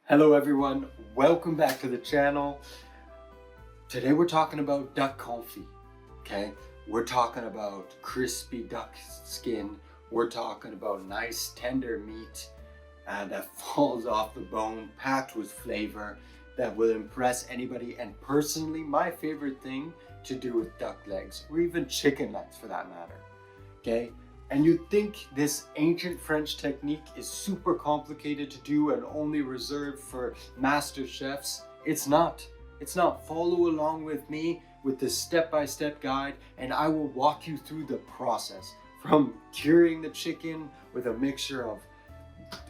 Hello everyone, welcome back to the channel. Today we're talking about duck confit, okay? We're talking about crispy duck skin. We're talking about nice tender meat that falls off the bone, packed with flavor that will impress anybody. And personally, my favorite thing to do with duck legs, or even chicken legs for that matter, okay? And you'd think this ancient French technique is super complicated to do and only reserved for master chefs. It's not. It's not. Follow along with me with this step-by-step guide and I will walk you through the process from curing the chicken with a mixture of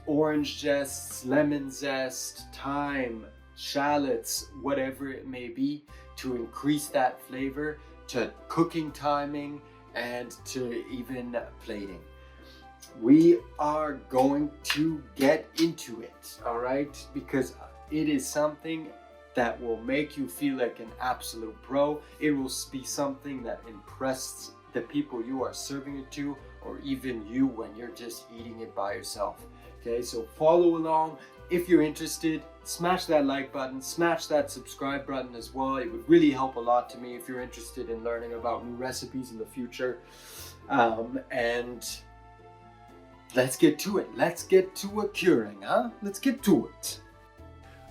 orange zest, lemon zest, thyme, shallots, whatever it may be, to increase that flavor, to cooking timing, and to even plating. We are going to get into it, all right? Because it is something that will make you feel like an absolute pro. It will be something that impresses the people you are serving it to, or even you when you're just eating it by yourself. Okay, so follow along. If you're interested, smash that like button, smash that subscribe button as well. It would really help a lot to me if you're interested in learning about new recipes in the future. And let's get to it. Let's get to a curing, huh? Let's get to it.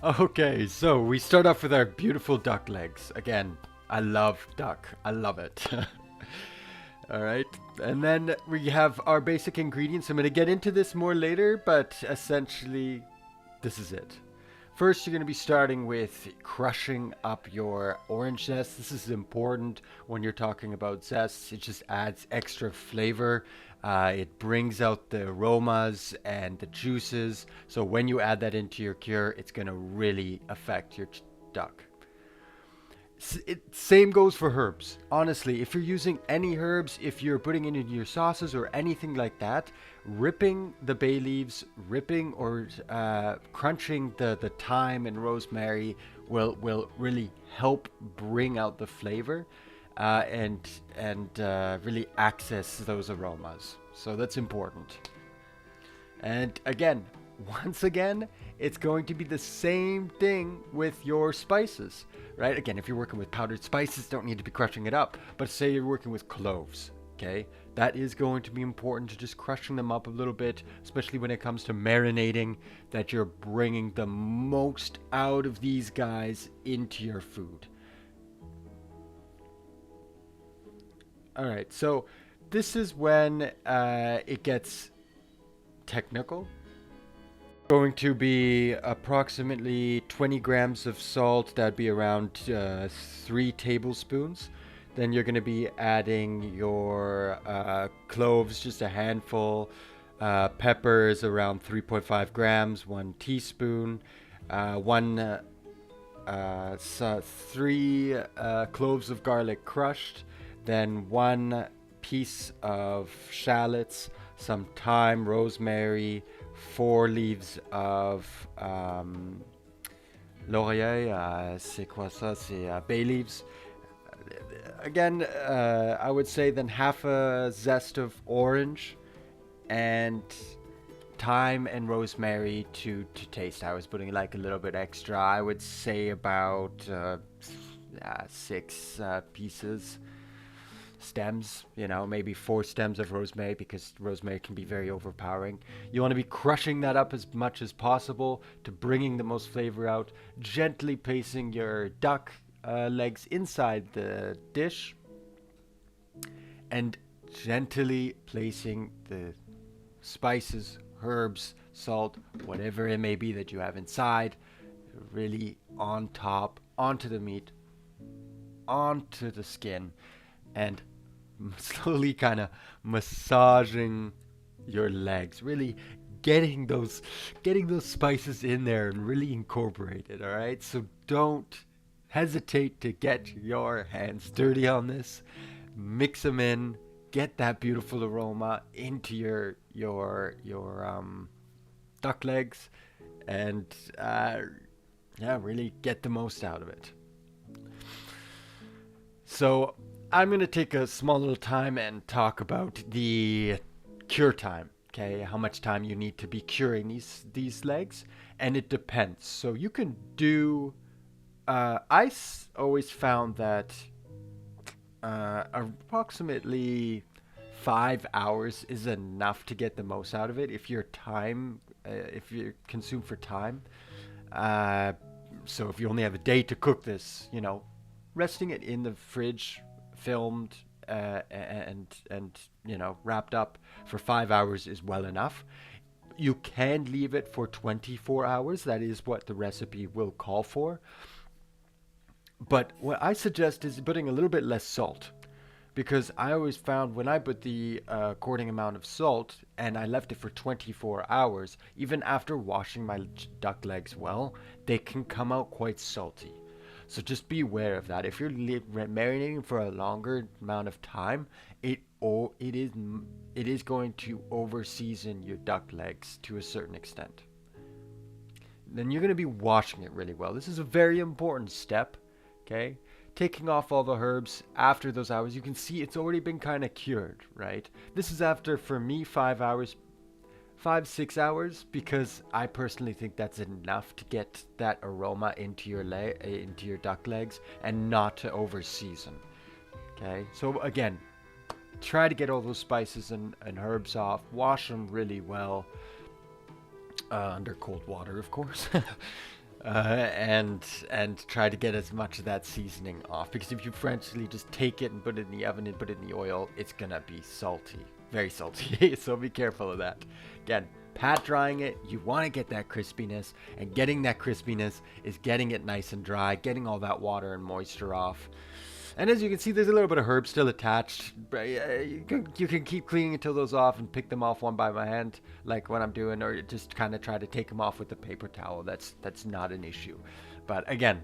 Okay, so we start off with our beautiful duck legs. Again, I love duck. I love it. All right, and then we have our basic ingredients. I'm going to get into this more later, but essentially, this is it. First, you're going to be starting with crushing up your orange zest. This is important when you're talking about zest. It just adds extra flavor. It brings out the aromas and the juices. So when you add that into your cure, it's going to really affect your duck. Same goes for herbs. Honestly, if you're using any herbs, if you're putting it in your sauces or anything like that, ripping the bay leaves, ripping or crunching the thyme and rosemary will really help bring out the flavor and really access those aromas. So that's important. And again, once again, it's going to be the same thing with your spices, right? Again, if you're working with powdered spices, don't need to be crushing it up. But say you're working with cloves, okay? That is going to be important to just crushing them up a little bit, especially when it comes to marinating, that you're bringing the most out of these guys into your food. All right, so this is when it gets technical. Going to be approximately 20 grams of salt. That'd be around 3 tablespoons. Then you're going to be adding your cloves, just a handful. Peppers around 3.5 grams, 1 teaspoon. 3 cloves of garlic crushed. Then 1 piece of shallots, some thyme, rosemary, 4 leaves of laurier, c'est quoi ça? C'est bay leaves. Again, I would say then half a zest of orange and thyme and rosemary to taste. I was putting like a little bit extra. I would say about 6 pieces. Stems, maybe 4 stems of rosemary, because rosemary can be very overpowering. You want to be crushing that up as much as possible to bringing the most flavor out, gently placing your duck legs inside the dish and gently placing the spices, herbs, salt, whatever it may be that you have inside, really on top, onto the meat, onto the skin, and slowly kind of massaging your legs, really getting those spices in there and really incorporate it. All right, so don't hesitate to get your hands dirty on this. Mix them in, get that beautiful aroma into your duck legs, and really get the most out of it. So I'm going to take a small little time and talk about the cure time, okay? How much time you need to be curing these legs. and it depends. So you can do. Always found that approximately 5 hours is enough to get the most out of it if you're consumed for time. Uh, so if you only have a day to cook this, resting it in the fridge, filmed, and wrapped up for 5 hours is well enough. You can leave it for 24 hours. That is what the recipe will call for. But what I suggest is putting a little bit less salt, because I always found when I put the according amount of salt and I left it for 24 hours, even after washing my duck legs well, they can come out quite salty. So just be aware of that. If you're marinating for a longer amount of time, it is going to over season your duck legs to a certain extent. Then you're going to be washing it really well. This is a very important step. Okay, taking off all the herbs after those hours. You can see it's already been kind of cured, right? This is after, for me, 5 hours, 6 hours, because I personally think that's enough to get that aroma into your duck legs and not to over season. Okay, so again, try to get all those spices and herbs off. Wash them really well under cold water, of course. And try to get as much of that seasoning off, because if you Frenchly just take it and put it in the oven and put it in the oil, it's gonna be salty, very salty. So be careful of that. Again, pat drying it, you want to get that crispiness, and getting that crispiness is getting it nice and dry, getting all that water and moisture off. And as you can see, there's a little bit of herb still attached. You can keep cleaning until those off and pick them off one by my hand, like what I'm doing, or just kind of try to take them off with a paper towel. That's not an issue. But again,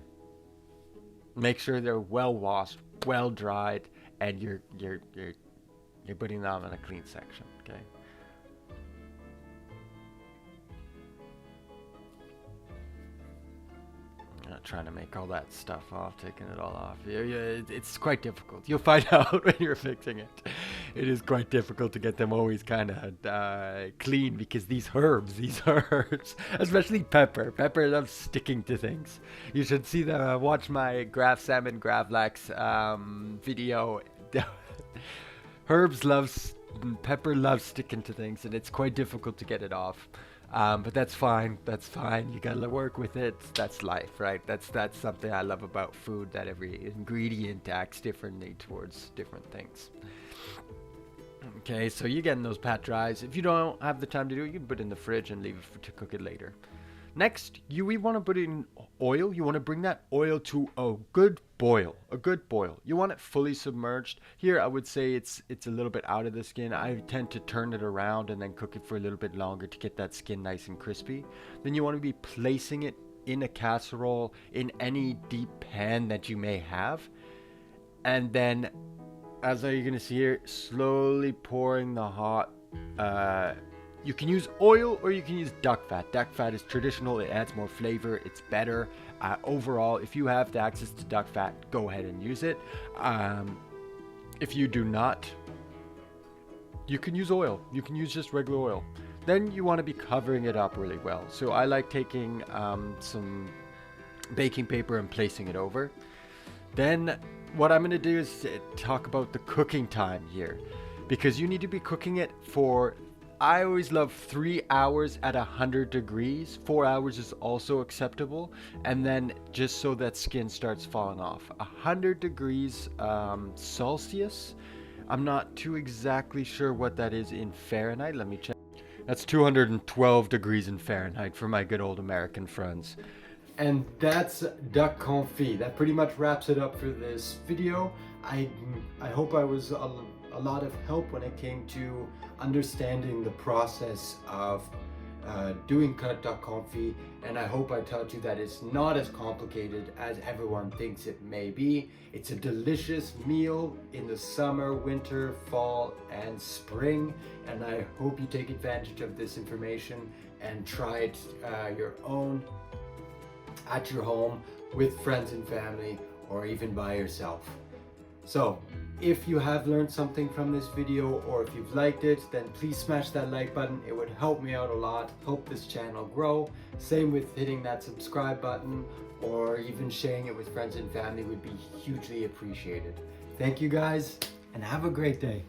make sure they're well washed, well dried, and you're putting them in a clean section. Okay. Trying to make all that stuff off, taking it all off. It's quite difficult. You'll find out when you're fixing it. It is quite difficult to get them always kind of clean, because these herbs, especially pepper loves sticking to things. You should watch my Graf Salmon Gravlax video. Pepper loves sticking to things, and it's quite difficult to get it off. But that's fine. You gotta work with it. That's life, right? That's something I love about food, that every ingredient acts differently towards different things. Okay, so you're getting those pat dries. If you don't have the time to do it, you can put it in the fridge and leave it to cook it later. Next, we want to put it in oil. You want to bring that oil to a good boil. You want it fully submerged. Here, I would say it's a little bit out of the skin. I tend to turn it around and then cook it for a little bit longer to get that skin nice and crispy. Then you want to be placing it in a casserole, in any deep pan that you may have. And then, as you're going to see here, slowly pouring the hot you can use oil or you can use duck fat. Duck fat is traditional. It adds more flavor. It's better. Overall, if you have the access to duck fat, go ahead and use it. If you do not, you can use oil. You can use just regular oil. Then you want to be covering it up really well. So I like taking some baking paper and placing it over. Then what I'm going to do is talk about the cooking time here, because you need to be cooking it for, I always love 3 hours at 100 degrees. 4 hours is also acceptable. And then just so that skin starts falling off. 100 degrees Celsius. I'm not too exactly sure what that is in Fahrenheit. Let me check. That's 212 degrees in Fahrenheit for my good old American friends. And that's duck confit. That pretty much wraps it up for this video. I hope I was a lot of help when it came to understanding the process of doing duck confit, and I hope I taught you that it's not as complicated as everyone thinks it may be. It's a delicious meal in the summer, winter, fall, and spring, and I hope you take advantage of this information and try it your own at your home with friends and family, or even by yourself. So if you have learned something from this video, or if you've liked it, then please smash that like button. It would help me out a lot, help this channel grow. Same with hitting that subscribe button, or even sharing it with friends and family would be hugely appreciated. Thank you guys, and have a great day.